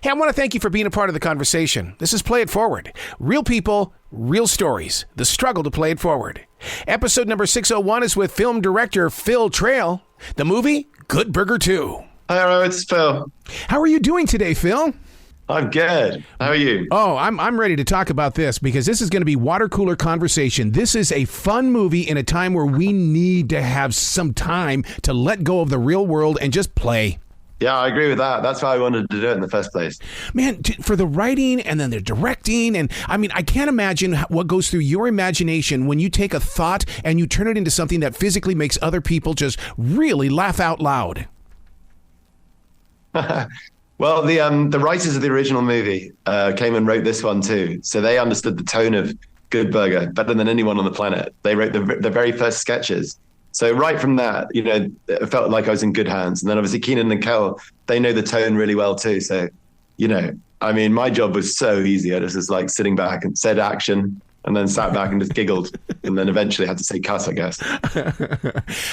Hey, I want to thank you for being a part of the conversation. This is Play It Forward. Real people, real stories. The struggle to play it forward. Episode number 601 is with film director Phil Traill. The movie, Good Burger 2. Hello, it's Phil. How are you doing today, Phil? I'm good. How are you? Oh, I'm ready to talk about this because this is going to be water cooler conversation. This is a fun movie in a time where we need to have some time to let go of the real world and just play. Yeah, I agree with that. That's why I wanted to do it in the first place. Man, for the writing and then the directing, and I mean, I can't imagine what goes through your imagination when you take a thought and you turn it into something that physically makes other people just really laugh out loud. Well, the writers of the original movie came and wrote this one too. So they understood the tone of Good Burger better than anyone on the planet. They wrote the very first sketches. So right from that, it felt like I was in good hands. And then obviously Kenan and Kel, they know the tone really well too. So, I mean, my job was so easy. I just was like sitting back and said action and then sat back and just giggled and then eventually had to say cut, I guess.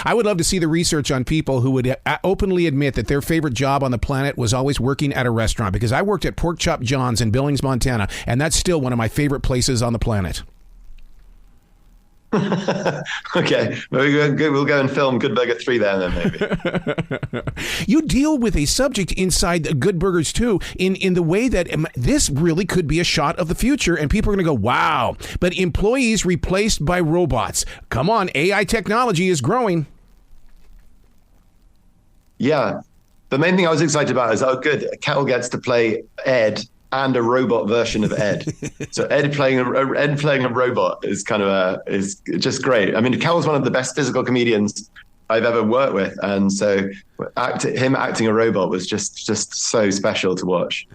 I would love to see the research on people who would openly admit that their favorite job on the planet was always working at a restaurant, because I worked at Pork Chop John's in Billings, Montana, and that's still one of my favorite places on the planet. Okay, we'll go and film Good Burger 3 there then, maybe. You deal with a subject inside Good Burgers 2 in the way that this really could be a shot of the future, and people are going to go, wow, but employees replaced by robots. Come on, AI technology is growing. Yeah, the main thing I was excited about is, good, Kel gets to play Ed and a robot version of Ed. So Ed playing a robot is is just great. I mean, Kel's one of the best physical comedians I've ever worked with, and so him acting a robot was just so special to watch.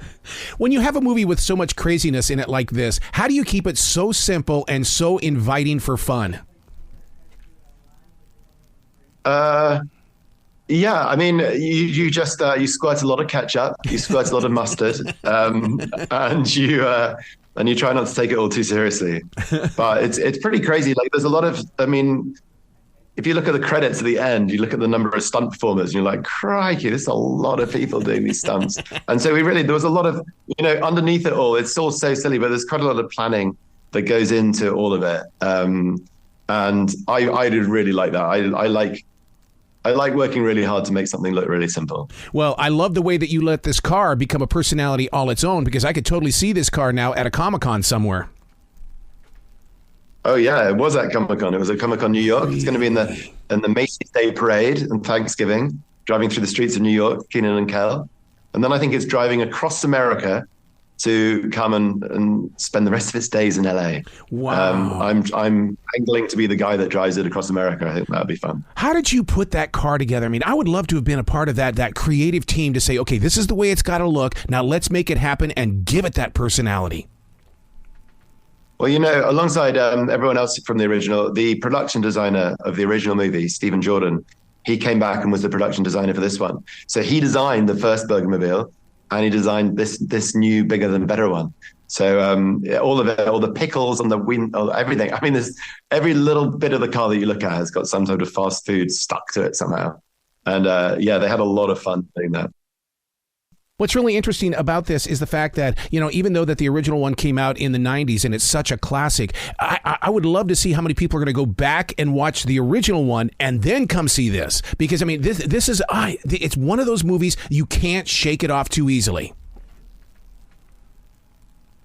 When you have a movie with so much craziness in it like this, how do you keep it so simple and so inviting for fun? Yeah, I mean, you just you squirt a lot of ketchup, you squirt a lot of mustard, and you try not to take it all too seriously. But it's pretty crazy. Like, there's a lot of, I mean, if you look at the credits at the end, you look at the number of stunt performers, and you're like, crikey, there's a lot of people doing these stunts. And so there was a lot of, underneath it all, it's all so silly, but there's quite a lot of planning that goes into all of it. And I did really like that. I like working really hard to make something look really simple. Well, I love the way that you let this car become a personality all its own, because I could totally see this car now at a Comic-Con somewhere. Oh yeah, it was at Comic-Con. It was at Comic-Con New York. It's going to be in the Macy's Day Parade and Thanksgiving, driving through the streets of New York, Kenan and Kel. And then I think it's driving across America to come and spend the rest of its days in LA. Wow. I'm angling to be the guy that drives it across America. I think that'd be fun. How did you put that car together? I mean, I would love to have been a part of that creative team to say, okay, this is the way it's got to look. Now let's make it happen and give it that personality. Well, alongside everyone else from the original, the production designer of the original movie, Stephen Jordan, he came back and was the production designer for this one. So he designed the first Burgermobile, and he designed this new, bigger than better one. So all of it, all the pickles on the wind, everything. I mean, there's every little bit of the car that you look at has got some sort of fast food stuck to it somehow. And they had a lot of fun doing that. What's really interesting about this is the fact that, even though that the original one came out in the 90s and it's such a classic, I would love to see how many people are going to go back and watch the original one and then come see this. Because, I mean, this is, it's one of those movies you can't shake it off too easily.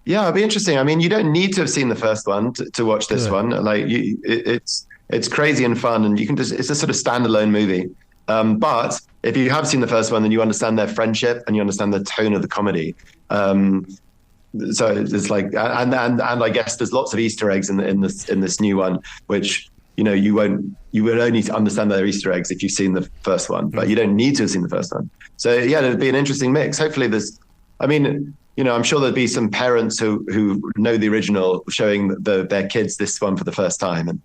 Yeah, it'd be interesting. I mean, you don't need to have seen the first one to watch this one. Like, it's crazy and fun, and it's a sort of standalone movie. But if you have seen the first one, then you understand their friendship and you understand the tone of the comedy. So it's like, and I guess there's lots of Easter eggs in this new one, which you would only understand their Easter eggs if you've seen the first one, but you don't need to have seen the first one. So yeah, it'd be an interesting mix. Hopefully, I'm sure there'd be some parents who know the original showing their kids this one for the first time,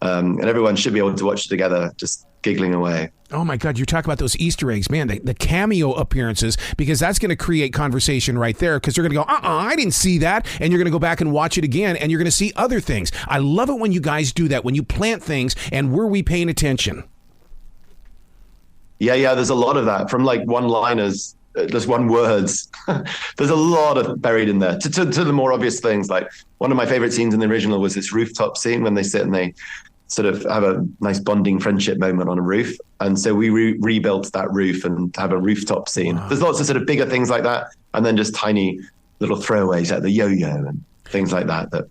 and everyone should be able to watch it together, just giggling away. Oh my God, you talk about those Easter eggs, man, the cameo appearances, because that's going to create conversation right there, because they're going to go, I didn't see that, and you're going to go back and watch it again, and you're going to see other things. I love it when you guys do that, when you plant things, and were we paying attention? Yeah, there's a lot of that, from like one-liners just one words. There's a lot of buried in there to the more obvious things. Like one of my favorite scenes in the original was this rooftop scene when they sit and they sort of have a nice bonding friendship moment on a roof. And so we rebuilt that roof and have a rooftop scene. Wow. There's lots of sort of bigger things like that. And then just tiny little throwaways like the yo-yo and things like that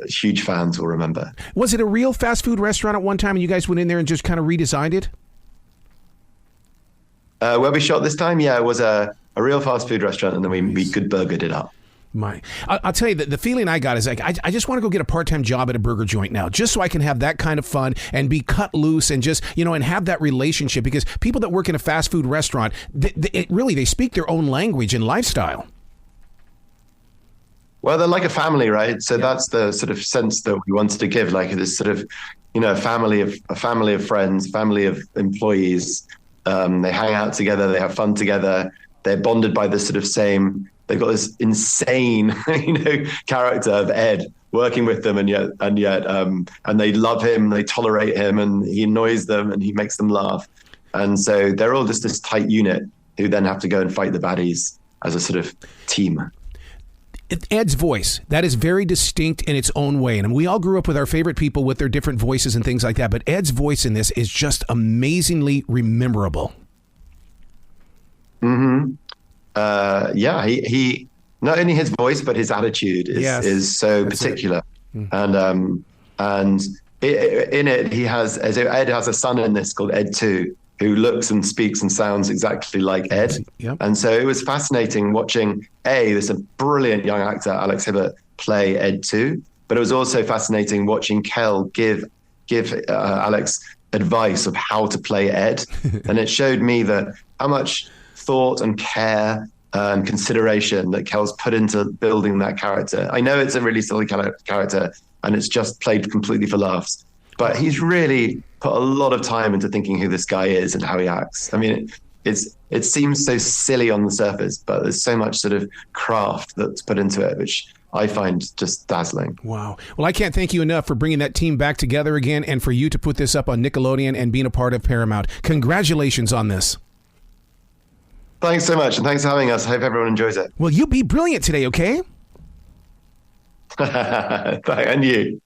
huge fans will remember. Was it a real fast food restaurant at one time and you guys went in there and just kind of redesigned it? Where we shot this time, it was a real fast food restaurant, and then we good burgered it up. I'll tell you, the feeling I got is like, I just want to go get a part-time job at a burger joint now, just so I can have that kind of fun and be cut loose and just, and have that relationship, because people that work in a fast food restaurant, they speak their own language and lifestyle. Well, they're like a family, right? So that's the sort of sense that we wanted to give, like this sort of, a family of friends, family of employees. They hang out together, they have fun together, they're bonded by this sort of same, they've got this insane, character of Ed working with them, and they love him, they tolerate him, and he annoys them and he makes them laugh. And so they're all just this tight unit who then have to go and fight the baddies as a sort of team. Ed's voice, that is very distinct in its own way. And we all grew up with our favorite people with their different voices and things like that. But Ed's voice in this is just amazingly rememberable. Mm-hmm. He not only his voice, but his attitude is so particular. Mm-hmm. And in it, Ed has a son in this called Ed 2, who looks and speaks and sounds exactly like Ed. Yep. And so it was fascinating watching this brilliant young actor, Alex Hibbert, play Ed 2. But it was also fascinating watching Kel give Alex advice of how to play Ed. And it showed me that how much thought and care and consideration that Kel's put into building that character. I know it's a really silly character and it's just played completely for laughs, but he's really put a lot of time into thinking who this guy is and how he acts. I mean, it seems so silly on the surface, but there's so much sort of craft that's put into it, which I find just dazzling. Wow. Well, I can't thank you enough for bringing that team back together again and for you to put this up on Nickelodeon and being a part of Paramoun. Congratulations on this. Thanks so much, and thanks for having us. Hope everyone enjoys it. Well, you be brilliant today, okay? And you.